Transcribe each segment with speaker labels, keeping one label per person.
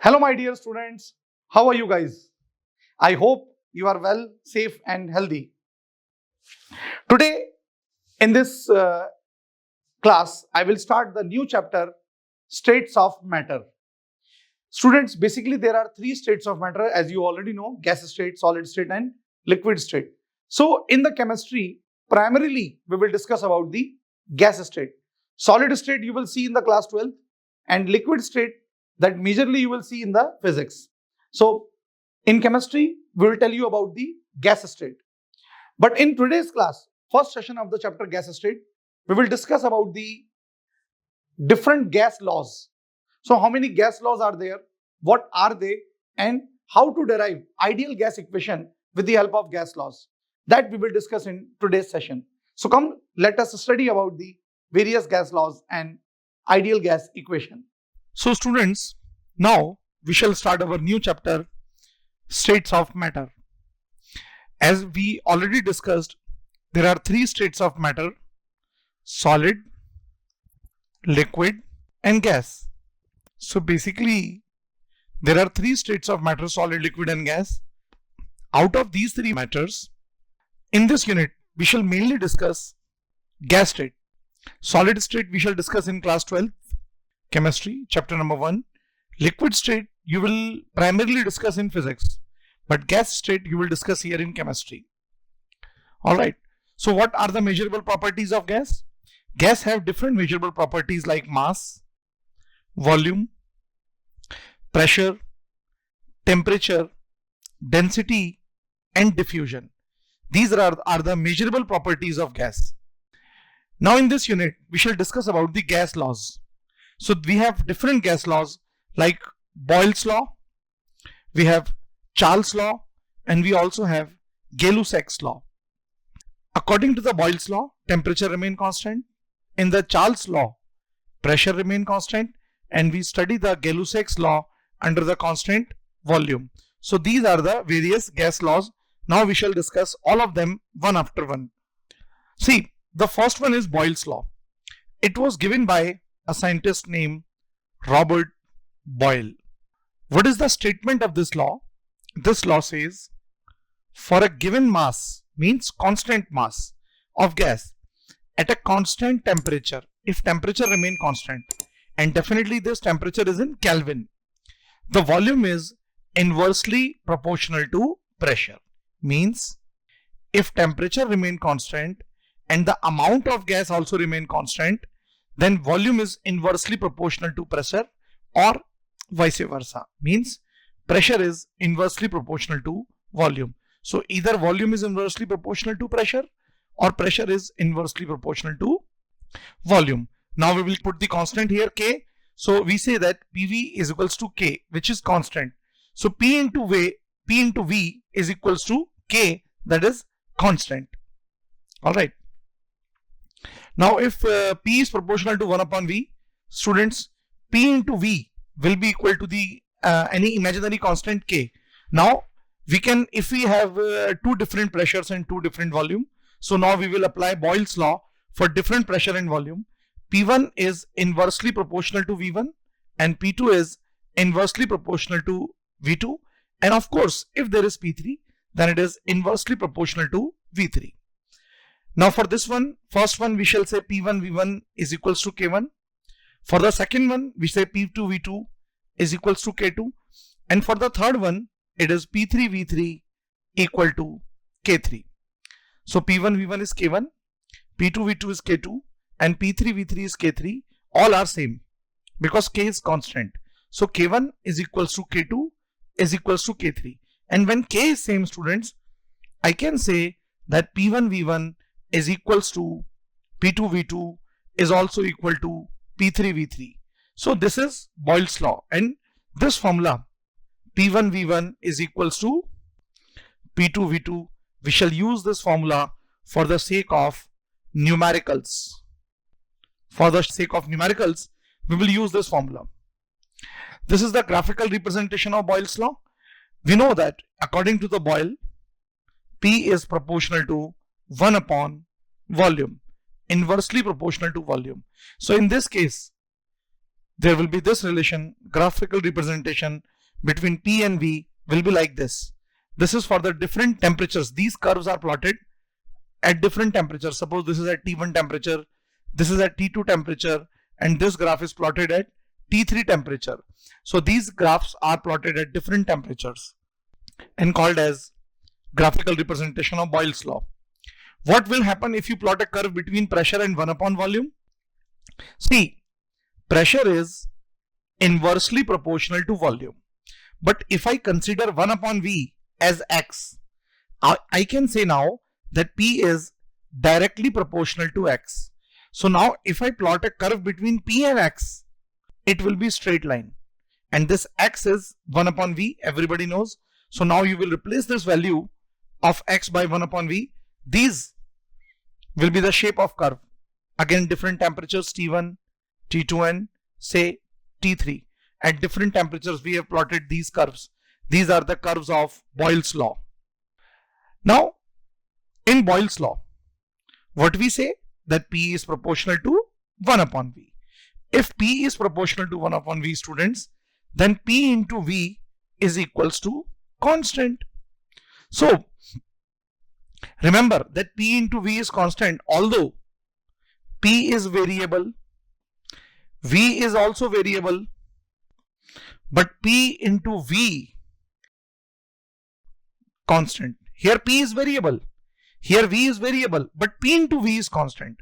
Speaker 1: Hello my dear students, how are you guys? I hope you are well, safe and healthy. Today in this class, I will start the new chapter, States of Matter. Students, basically there are three states of matter as you already know, gas state, solid state and liquid state. So in the chemistry, primarily we will discuss about the gas state. Solid state you will see in the class 12 and liquid state that majorly you will see in the physics. So in chemistry, we will tell you about the gas state. But in today's class, first session of the chapter gas state, we will discuss about the different gas laws. So how many gas laws are there? What are they? And how to derive ideal gas equation with the help of gas laws. That we will discuss in today's session. So come, let us study about the various gas laws and ideal gas equation. So students, now we shall start our new chapter, States of Matter. As we already discussed, there are three states of matter: solid, liquid and gas. So basically, there are three states of matter: solid, liquid and gas. Out of these three matters, in this unit, we shall mainly discuss gas state. Solid state we shall discuss in class 12, chemistry, chapter number 1. Liquid state you will primarily discuss in physics, but gas state you will discuss here in chemistry. Alright, so what are the measurable properties of gas? Gas have different measurable properties like mass, volume, pressure, temperature, density and diffusion. These are the measurable properties of gas. Now in this unit, we shall discuss about the gas laws. So we have different gas laws like Boyle's law, we have Charles' law, and we also have Gay-Lussac's law. According to the Boyle's law, temperature remain constant. In the Charles' law, pressure remain constant, and we study the Gay-Lussac's law under the constant volume. So these are the various gas laws. Now we shall discuss all of them one after one. See, the first one is Boyle's law. It was given by a scientist named Robert Boyle. What is the statement of this law? This law says, for a given mass, means constant mass of gas at a constant temperature, if temperature remain constant, and definitely this temperature is in Kelvin, the volume is inversely proportional to pressure. Means if temperature remain constant and the amount of gas also remain constant, then volume is inversely proportional to pressure, or vice versa. Means pressure is inversely proportional to volume. So either volume is inversely proportional to pressure or pressure is inversely proportional to volume. Now we will put the constant here, K. So we say that PV is equals to K, which is constant. So P into V is equals to K, that is constant. Alright. Now if P is proportional to 1 upon V, students, P into V will be equal to the any imaginary constant K. Now we can, if we have two different pressures and two different volume, so now we will apply Boyle's law for different pressure and volume. P1 is inversely proportional to V1 and P2 is inversely proportional to V2, and of course if there is P3, then it is inversely proportional to V3. Now for this one, first one we shall say P1 V1 is equals to K1. For the second one we say P2 V2 is equals to K2, and for the third one it is P3 V3 equal to K3. So P1 V1 is K1, P2 V2 is K2 and P3 V3 is K3. All are same because K is constant. So K1 is equals to K2 is equals to K3, and when K is same, students, I can say that P1 V1 is equals to P2 V2 is also equal to P3 V3. So this is Boyle's law, and this formula P1 V1 is equals to P2 V2, we shall use this formula for the sake of numericals. For the sake of numericals, we will use this formula. This is the graphical representation of Boyle's law. We know that according to the Boyle, P is proportional to 1 upon volume, inversely proportional to volume. So in this case, there will be this relation, graphical representation between P and V will be like this. This is for the different temperatures. These curves are plotted at different temperatures. Suppose this is at T1 temperature, this is at T2 temperature, and this graph is plotted at T3 temperature. So these graphs are plotted at different temperatures and called as graphical representation of Boyle's law. What will happen if you plot a curve between pressure and 1 upon volume? See, pressure is inversely proportional to volume. But if I consider 1 upon V as X, I can say now that P is directly proportional to X. So now if I plot a curve between P and X, it will be straight line. And this X is 1 upon V, everybody knows. So now you will replace this value of X by 1 upon V. These will be the shape of curve. Again, different temperatures T1, T2 and say T3. At different temperatures we have plotted these curves. These are the curves of Boyle's law. Now in Boyle's law, what we say? That P is proportional to 1 upon V. If P is proportional to 1 upon V, students, then P into V is equals to constant. So remember that P into V is constant, although P is variable, V is also variable, but P into V constant. Here P is variable, here V is variable, but P into V is constant.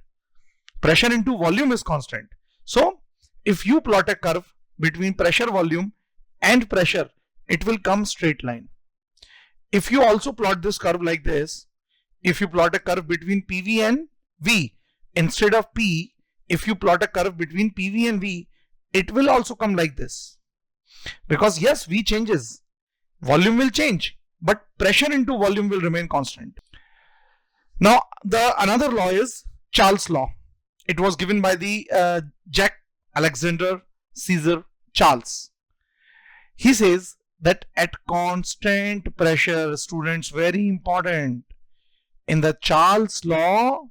Speaker 1: Pressure into volume is constant. So if you plot a curve between pressure volume and pressure, it will come straight line. If you also plot this curve like this, if you plot a curve between PV and V, instead of P, if you plot a curve between PV and V, it will also come like this. Because yes, V changes, volume will change, but pressure into volume will remain constant. Now another law is Charles' law. It was given by the Jacques Alexander Caesar Charles. He says that at constant pressure, students, very important, in the Charles' law,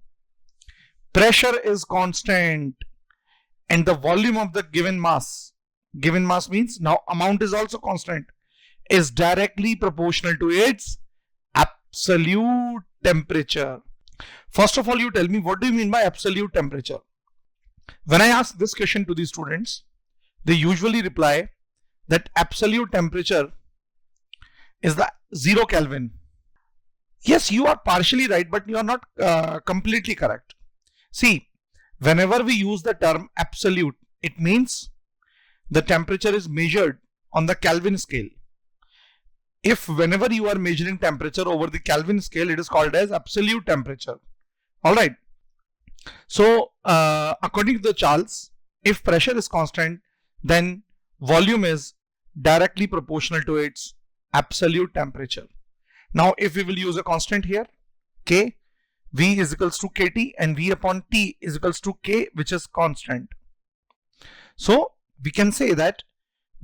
Speaker 1: pressure is constant and the volume of the given mass means now amount is also constant, is directly proportional to its absolute temperature. First of all, you tell me, what do you mean by absolute temperature? When I ask this question to the students, they usually reply that absolute temperature is the 0 Kelvin. Yes, you are partially right, but you are not completely correct. See, whenever we use the term absolute, it means the temperature is measured on the Kelvin scale. If whenever you are measuring temperature over the Kelvin scale, it is called as absolute temperature. Alright. So, according to the Charles, if pressure is constant, then volume is directly proportional to its absolute temperature. Now, if we will use a constant here, K, V is equals to KT and V upon T is equals to K, which is constant. So, we can say that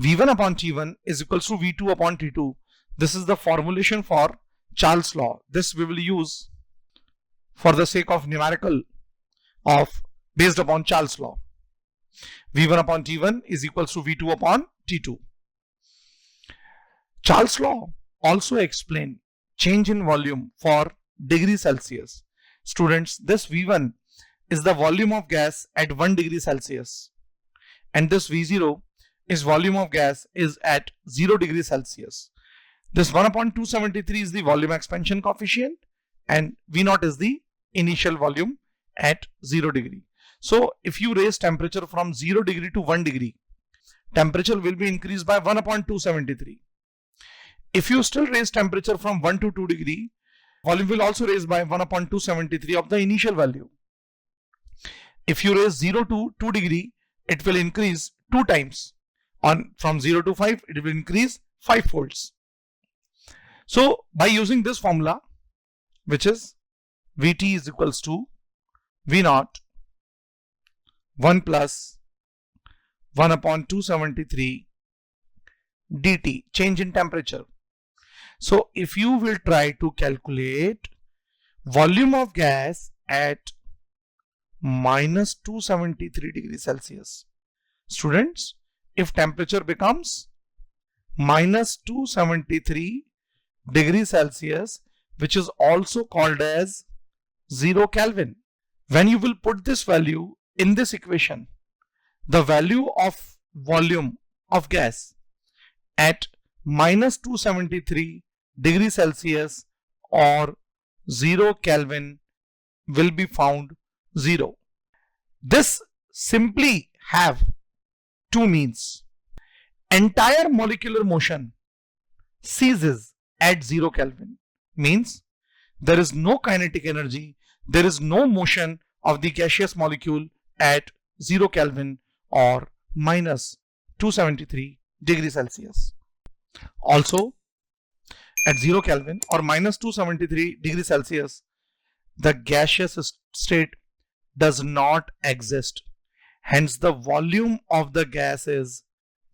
Speaker 1: V1 upon T1 is equals to V2 upon T2. This is the formulation for Charles' law. This we will use for the sake of numerical of based upon Charles' law. V1 upon T1 is equals to V2 upon T2. Charles' law also explain change in volume for degree Celsius. Students, this V1 is the volume of gas at 1 degree Celsius and this V0 is volume of gas is at 0 degree Celsius. This 1 upon 273 is the volume expansion coefficient and V0 is the initial volume at 0 degree. So if you raise temperature from 0 degree to 1 degree, temperature will be increased by 1 upon 273. If you still raise temperature from 1 to 2 degree, volume will also raise by 1 upon 273 of the initial value. If you raise 0 to 2 degree, it will increase 2 times. From 0 to 5, it will increase 5 folds. So by using this formula, which is Vt is equals to V0 1 plus 1 upon 273 dt, change in temperature. So if you will try to calculate volume of gas at minus 273 degrees Celsius, Students, if temperature becomes minus 273 degrees Celsius, which is also called as 0 Kelvin. When you will put this value in this equation, the value of volume of gas at minus 273 degrees Celsius or 0 Kelvin will be found 0. This simply have two means. Entire molecular motion ceases at 0 Kelvin, means there is no kinetic energy, there is no motion of the gaseous molecule at 0 Kelvin or minus 273 degrees Celsius. Also, at 0 Kelvin or minus 273 degrees Celsius, the gaseous state does not exist. Hence, the volume of the gas is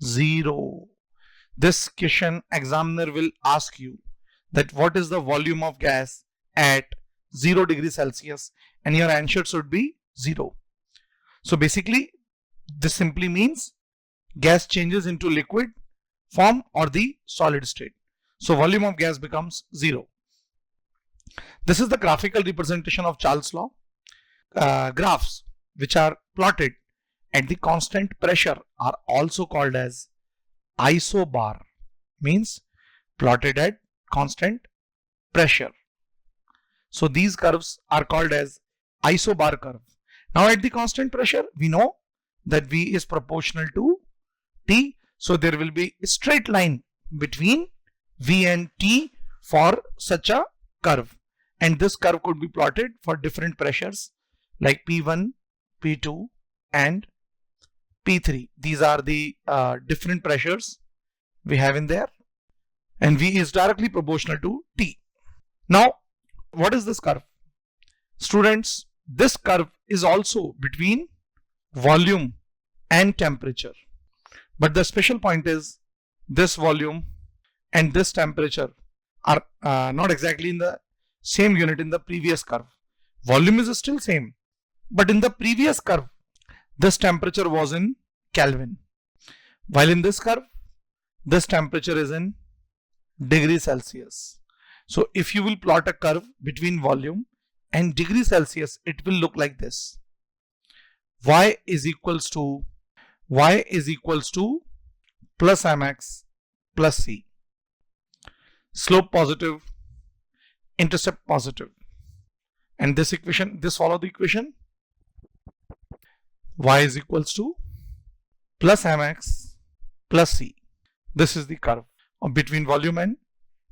Speaker 1: 0. This question examiner will ask you that what is the volume of gas at 0 degrees Celsius, and your answer should be 0. So basically, this simply means gas changes into liquid form or the solid state. So volume of gas becomes 0. This is the graphical representation of Charles' law. Graphs which are plotted at the constant pressure are also called as isobar, means plotted at constant pressure. So these curves are called as isobar curve. Now at the constant pressure, we know that V is proportional to T. So there will be a straight line between V and T for such a curve. And this curve could be plotted for different pressures like P1, P2 and P3. These are the different pressures we have in there. And V is directly proportional to T. Now, what is this curve? Students, this curve is also between volume and temperature. But the special point is this volume and this temperature are not exactly in the same unit in the previous curve. Volume is still same, but in the previous curve, this temperature was in Kelvin. While in this curve, this temperature is in degrees Celsius. So if you will plot a curve between volume and degree Celsius, it will look like this. Y is equals to plus mx plus c. Slope positive, intercept positive. And this equation, this follow the equation. Y is equals to plus mx plus c. This is the curve between volume and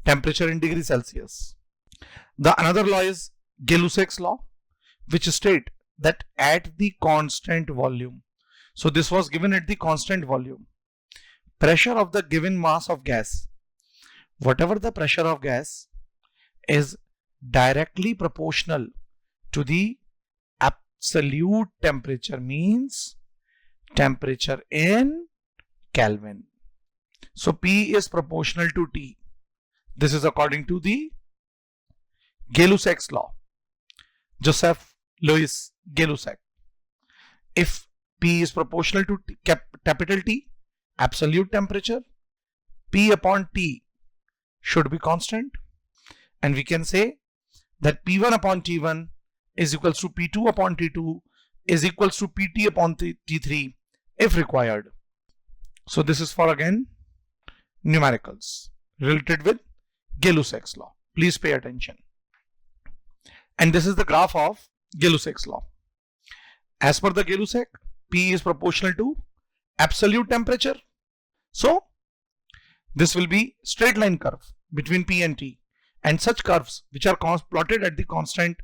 Speaker 1: temperature in degrees Celsius. The another law is 𝕆𝕋𝔼𝔼 law, which state that at the constant volume, so this was given at the constant volume, pressure of the given mass of gas, whatever the pressure of gas, is directly proportional to the absolute temperature, means temperature in Kelvin. So P is proportional to T. This is according to the 𝕆𝕋𝔼𝔼 law, Joseph Louis 𝕆𝕋. If P is proportional to capital T, absolute temperature, P upon T should be constant, and we can say that P1 upon T1 is equals to P2 upon T2 is equals to PT upon T3 if required. So this is for again numericals related with 𝕆𝕋𝔼𝔼 law. Please pay attention. And this is the graph of 𝕆𝕋𝔼𝔼 law. As per the 𝕆𝕋, P is proportional to absolute temperature. So this will be straight line curve between P and T, and such curves which are plotted at the constant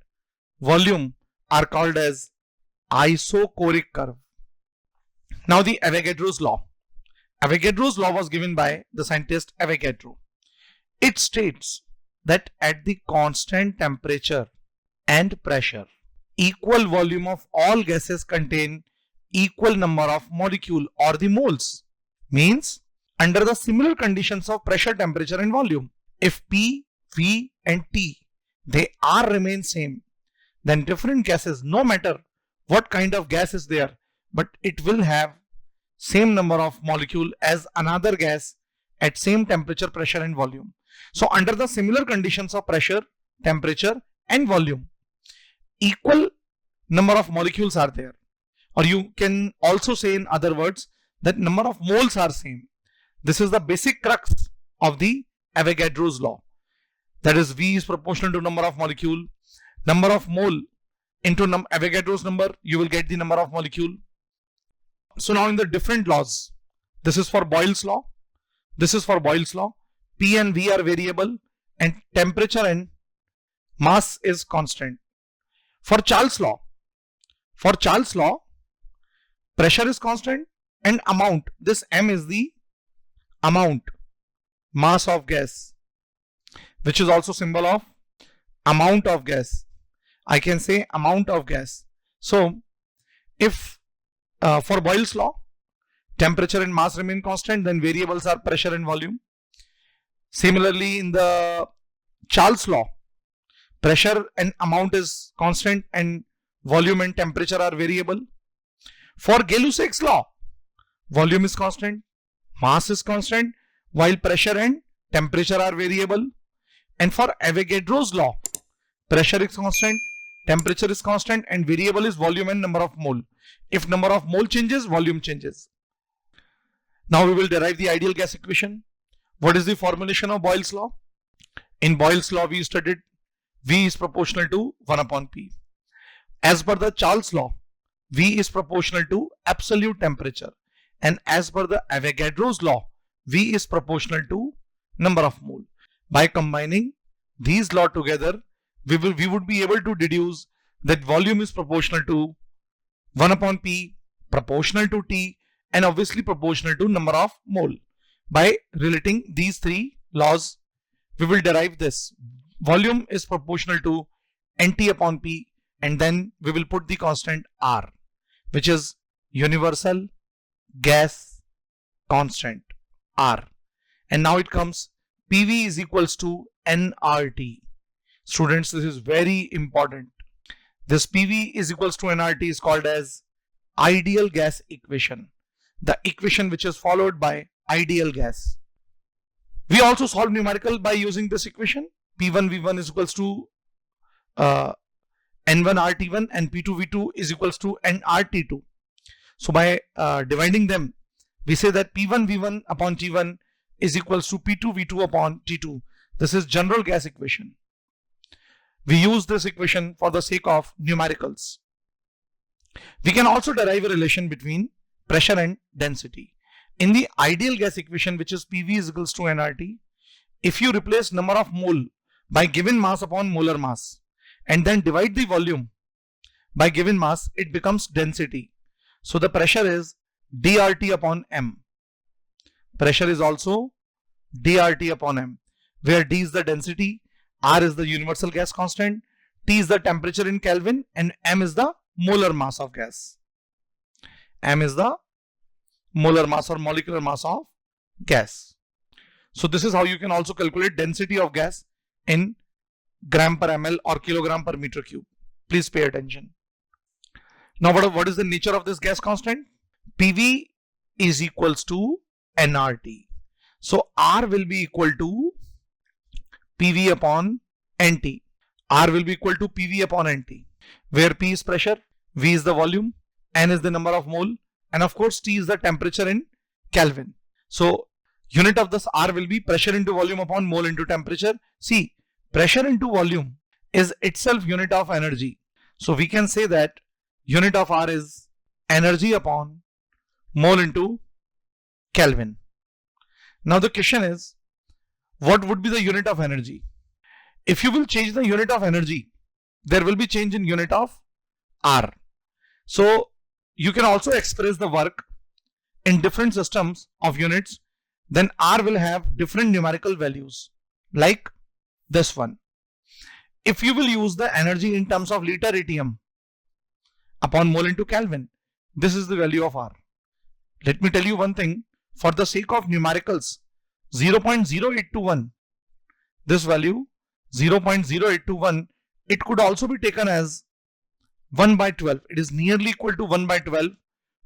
Speaker 1: volume are called as isochoric curve. Now the Avogadro's law. Avogadro's law was given by the scientist Avogadro. It states that at the constant temperature and pressure, equal volume of all gases contain equal number of molecule or the moles. Means under the similar conditions of pressure, temperature and volume, if P, V and T, they are remain same, then different gases, no matter what kind of gas is there, but it will have same number of molecule as another gas at same temperature, pressure and volume. So under the similar conditions of pressure, temperature and volume, equal number of molecules are there. Or you can also say in other words that number of moles are same. This is the basic crux of the Avogadro's law. That is, V is proportional to number of molecule. Number of mole into Avogadro's number, you will get the number of molecule. So now in the different laws, this is for Boyle's law. This is for Boyle's law. P and V are variable and temperature and mass is constant. For Charles' law, pressure is constant and amount, this M is the amount, mass of gas, which is also symbol of amount of gas. I can say amount of gas. So if for Boyle's law, temperature and mass remain constant, then variables are pressure and volume. Similarly, in the Charles' law, pressure and amount is constant and volume and temperature are variable. For 𝕆𝕋𝔼's law, volume is constant, mass is constant, while pressure and temperature are variable. And for Avogadro's law, pressure is constant, temperature is constant and variable is volume and number of mole. If number of mole changes, volume changes. Now we will derive the ideal gas equation. What is the formulation of Boyle's law? In Boyle's law, we studied V is proportional to 1 upon P. As per the Charles' law, V is proportional to absolute temperature. And as per the Avogadro's law, V is proportional to number of mole. By combining these laws together, we would be able to deduce that volume is proportional to 1 upon P, proportional to T, and obviously proportional to number of mole. By relating these three laws, we will derive this. Volume is proportional to NT upon P, and then we will put the constant R, which is universal gas constant, R. And now it comes PV is equals to nRT. Students, this is very important. This PV is equals to nRT is called as ideal gas equation. The equation which is followed by ideal gas. We also solve numerical by using this equation. P1V1 is equals to N1RT1 and P2V2 is equals to nRT2. So by dividing them, we say that P1V1 upon T1 is equals to P2V2 upon T2. This is general gas equation. We use this equation for the sake of numericals. We can also derive a relation between pressure and density. In the ideal gas equation, which is PV is equals to nRT, if you replace number of mole by given mass upon molar mass and then divide the volume by given mass, it becomes density. So the pressure is dRT upon M. Pressure is also dRT upon M, where D is the density, R is the universal gas constant, T is the temperature in Kelvin, and M is the molar mass of gas. M is the molar mass or molecular mass of gas. So this is how you can also calculate density of gas in gram per ml or kilogram per meter cube. Please pay attention. Now what is the nature of this gas constant? PV is equals to nRT. So R will be equal to PV upon NT. R will be equal to PV upon NT, where P is pressure, V is the volume, N is the number of mole, and of course T is the temperature in Kelvin. So unit of this R will be pressure into volume upon mole into temperature. See, pressure into volume is itself unit of energy. So we can say that unit of R is energy upon mole into Kelvin. Now the question is, what would be the unit of energy? If you will change the unit of energy, there will be change in unit of R. So you can also express the work in different systems of units. Then R will have different numerical values like this one. If you will use the energy in terms of liter ATM upon mole into Kelvin, this is the value of R. Let me tell you one thing, for the sake of numericals, 0.0821, this value 0.0821, it could also be taken as 1 by 12. It is nearly equal to 1 by 12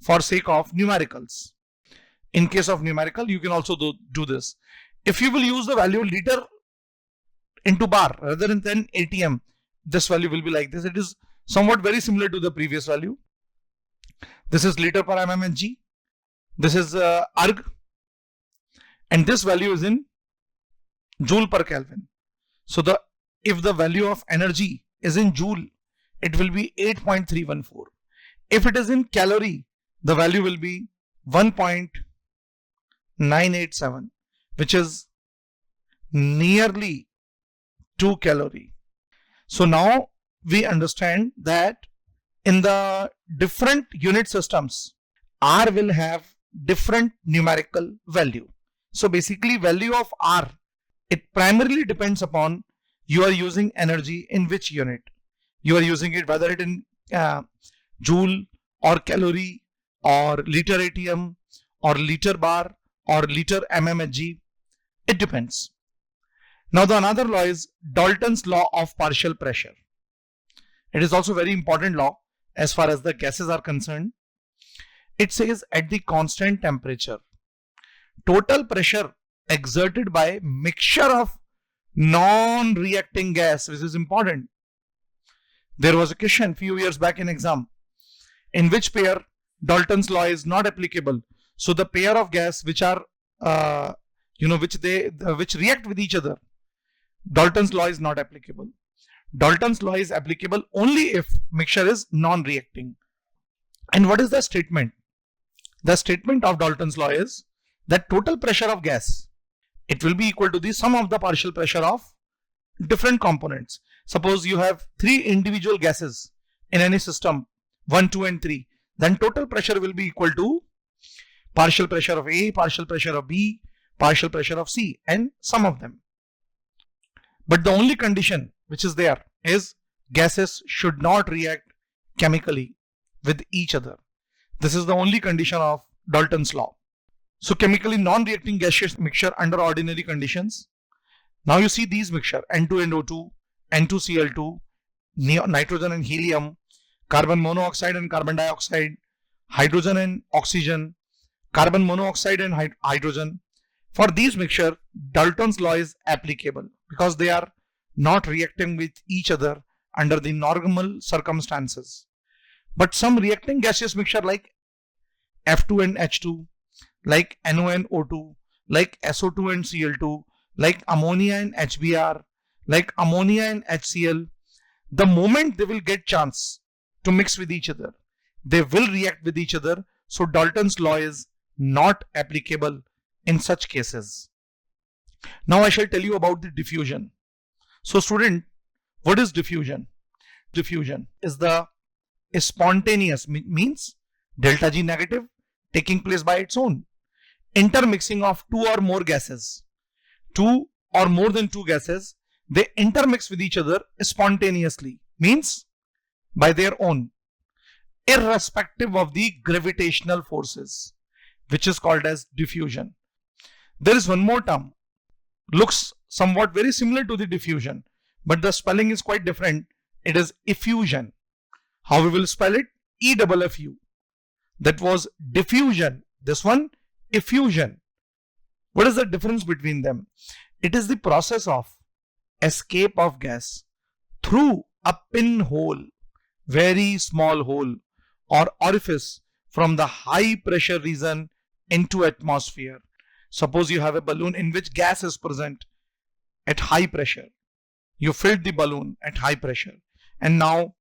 Speaker 1: for sake of numericals. In case of numerical, you can also do this. If you will use the value liter into bar rather than ATM, this value will be like this. It is somewhat very similar to the previous value. This is liter per mmHg. This is arg. And this value is in joule per Kelvin. So if the value of energy is in joule, it will be 8.314. If it is in calorie, the value will be 1.987, which is nearly 2 calorie. So now we understand that in the different unit systems, R will have different numerical value. So basically value of R, it primarily depends upon you are using energy in which unit. You are using it whether it in joule or calorie or liter ATM or liter bar or liter mmHg. It depends. Now the another law is Dalton's law of partial pressure. It is also very important law as far as the gases are concerned. It says at the constant temperature, total pressure exerted by mixture of non-reacting gas, which is important. There was a question few years back in exam in which pair Dalton's law is not applicable. So the pair of gas which are which react with each other, Dalton's law is not applicable. Dalton's law is applicable only if mixture is non-reacting. And what is the statement? The statement of Dalton's law is that total pressure of gas, it will be equal to the sum of the partial pressure of different components. Suppose you have 3 individual gases in any system, 1, 2 and 3. Then total pressure will be equal to partial pressure of A, partial pressure of B, partial pressure of C, and sum of them. But the only condition which is there is gases should not react chemically with each other. This is the only condition of Dalton's law. So chemically non-reacting gaseous mixture under ordinary conditions. Now you see these mixture N2NO2, N2Cl2, nitrogen and helium, carbon monoxide and carbon dioxide, hydrogen and oxygen, carbon monoxide and hydrogen. For these mixture, Dalton's law is applicable because they are not reacting with each other under the normal circumstances. But some reacting gaseous mixture like F2 and H2, like NO and O2, like SO2 and Cl2, like ammonia and HBr, like ammonia and HCl, the moment they will get chance to mix with each other, they will react with each other. So Dalton's law is not applicable in such cases. Now I shall tell you about the diffusion. So student, what is diffusion? Diffusion is the spontaneous, means delta G negative, taking place by its own intermixing of 2 or more gases. 2 or more than 2 gases, they intermix with each other spontaneously, means by their own, irrespective of the gravitational forces, which is called as diffusion. There is one more term, looks somewhat very similar to the diffusion, but the spelling is quite different. It is effusion. How we will spell it? EFFU. That was diffusion. This one, effusion. What is the difference between them? It is the process of escape of gas through a pinhole, very small hole or orifice from the high pressure region into atmosphere. Suppose you have a balloon in which gas is present at high pressure. You filled the balloon at high pressure and now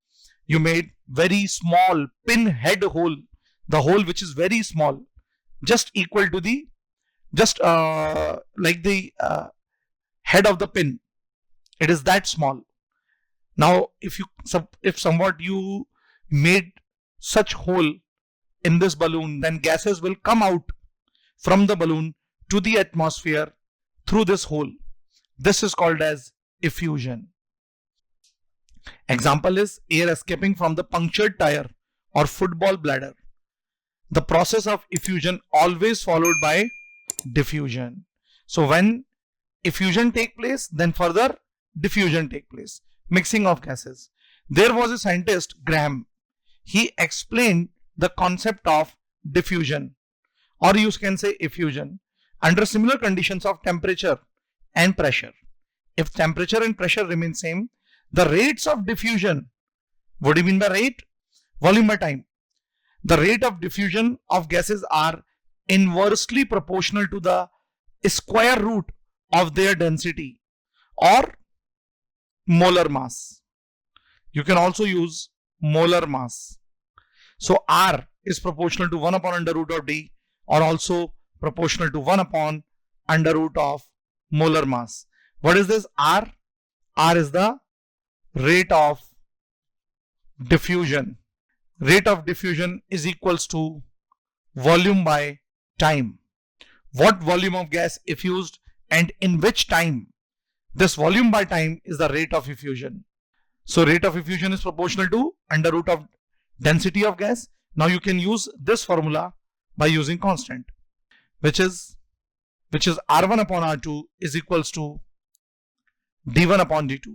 Speaker 1: you made very small pinhead hole, the hole which is very small, just equal to the, like the head of the pin. It is that small. Now if somewhat you made such hole in this balloon, then gases will come out from the balloon to the atmosphere through this hole. This is called as effusion. Example is air escaping from the punctured tire or football bladder. The process of effusion always followed by diffusion. So when effusion take place, then further diffusion take place, mixing of gases. There was a scientist, Graham. He explained the concept of diffusion or you can say effusion, under similar conditions of temperature and pressure. If temperature and pressure remain same, the rates of diffusion, what do you mean by rate? Volume by time. The rate of diffusion of gases are inversely proportional to the square root of their density or molar mass. You can also use molar mass. So R is proportional to 1 upon under root of D, or also proportional to 1 upon under root of molar mass. What is this R? R is the rate of diffusion. Rate of diffusion is equals to volume by time. What volume of gas effused and in which time? This volume by time is the rate of effusion. So rate of effusion is proportional to under root of density of gas. Now you can use this formula by using constant, which is R1 upon R2 is equals to D1 upon D2.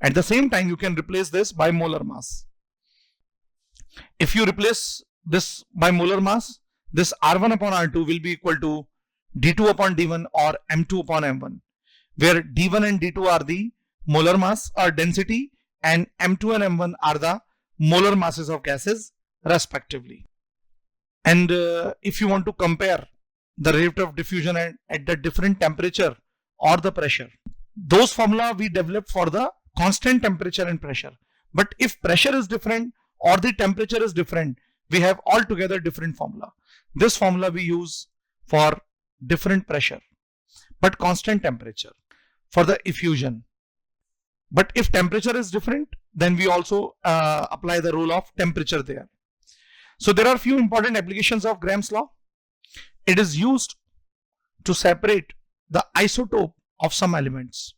Speaker 1: At the same time, you can replace this by molar mass. If you replace this by molar mass, this R1 upon R2 will be equal to D2 upon D1 or M2 upon M1, where D1 and D2 are the molar mass or density and M2 and M1 are the molar masses of gases respectively. And if you want to compare the rate of diffusion at the different temperature or the pressure, those formula we developed for the constant temperature and pressure. But if pressure is different or the temperature is different, we have altogether different formula. This formula we use for different pressure, but constant temperature for the effusion. But if temperature is different, then we also apply the rule of temperature there. So there are few important applications of Graham's law. It is used to separate the isotope of some elements.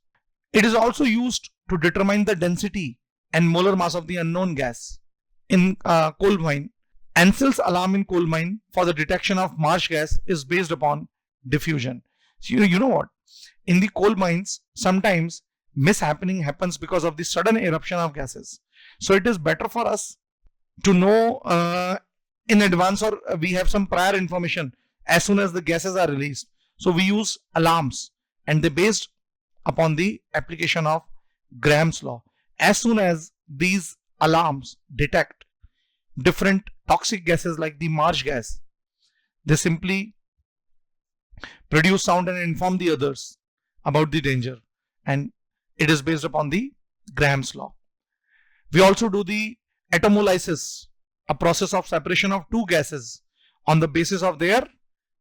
Speaker 1: It is also used to determine the density and molar mass of the unknown gas. In coal mine, Ansell's alarm in coal mine for the detection of marsh gas is based upon diffusion. So you know what? In the coal mines, sometimes mishappening happens because of the sudden eruption of gases. So it is better for us to know in advance, or we have some prior information as soon as the gases are released. So we use alarms, and they based upon the application of Graham's law. As soon as these alarms detect different toxic gases like the marsh gas, they simply produce sound and inform the others about the danger, and it is based upon the Graham's law. We also do the atomolysis, a process of separation of two gases on the basis of their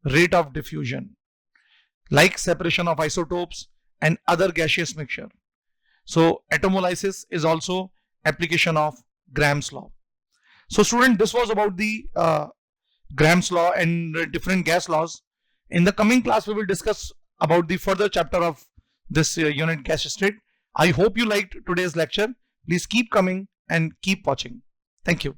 Speaker 1: rate of diffusion, like separation of isotopes and other gaseous mixture. So atomolysis is also application of Graham's law. So student, this was about the Graham's law and different gas laws. In the coming class, we will discuss about the further chapter of this unit, gas state. I hope you liked today's lecture. Please keep coming and keep watching. Thank you.